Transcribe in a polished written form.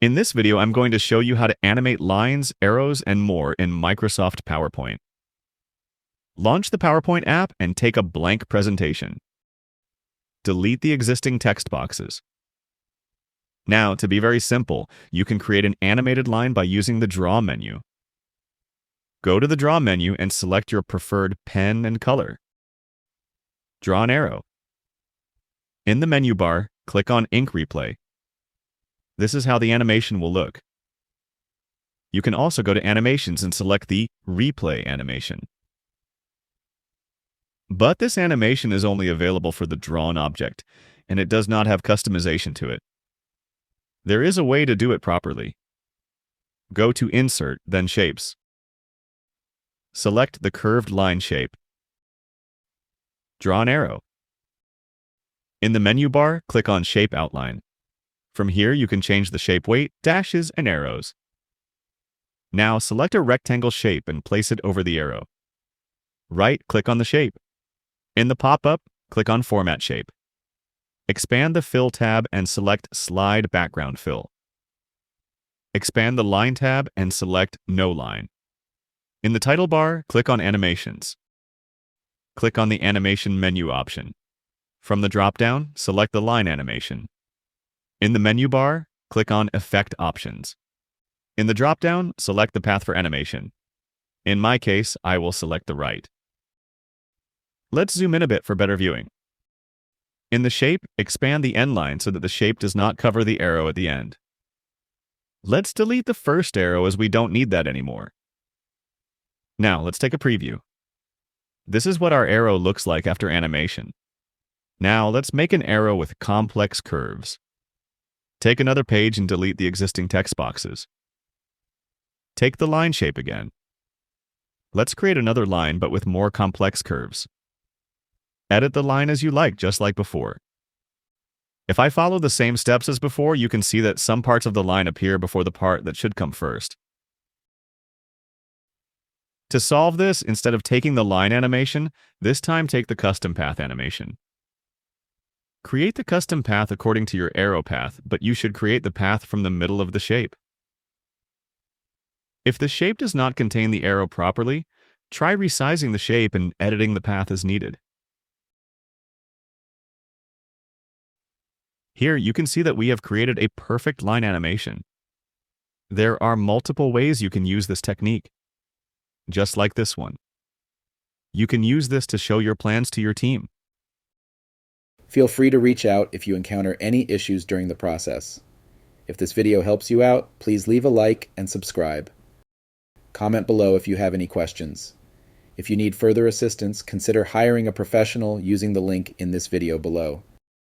In this video, I'm going to show you how to animate lines, arrows, and more in Microsoft PowerPoint. Launch the PowerPoint app and take a blank presentation. Delete the existing text boxes. Now, to be very simple, you can create an animated line by using the Draw menu. Go to the Draw menu and select your preferred pen and color. Draw an arrow. In the menu bar, click on Ink Replay. This is how the animation will look. You can also go to Animations and select the Replay animation. But this animation is only available for the drawn object, and it does not have customization to it. There is a way to do it properly. Go to Insert, then Shapes. Select the curved line shape. Draw an arrow. In the menu bar, click on Shape Outline. From here, you can change the shape weight, dashes, and arrows. Now, select a rectangle shape and place it over the arrow. Right-click on the shape. In the pop-up, click on Format Shape. Expand the Fill tab and select Slide Background Fill. Expand the Line tab and select No Line. In the title bar, click on Animations. Click on the Animation menu option. From the drop-down, select the line animation. In the menu bar, click on Effect Options. In the drop-down, select the path for animation. In my case, I will select the right. Let's zoom in a bit for better viewing. In the shape, expand the end line so that the shape does not cover the arrow at the end. Let's delete the first arrow as we don't need that anymore. Now, let's take a preview. This is what our arrow looks like after animation. Now, let's make an arrow with complex curves. Take another page and delete the existing text boxes. Take the line shape again. Let's create another line but with more complex curves. Edit the line as you like, just like before. If I follow the same steps as before, you can see that some parts of the line appear before the part that should come first. To solve this, instead of taking the line animation, this time take the custom path animation. Create the custom path according to your arrow path, but you should create the path from the middle of the shape. If the shape does not contain the arrow properly, try resizing the shape and editing the path as needed. Here you can see that we have created a perfect line animation. There are multiple ways you can use this technique, just like this one. You can use this to show your plans to your team. Feel free to reach out if you encounter any issues during the process. If this video helps you out, please leave a like and subscribe. Comment below if you have any questions. If you need further assistance, consider hiring a professional using the link in this video below.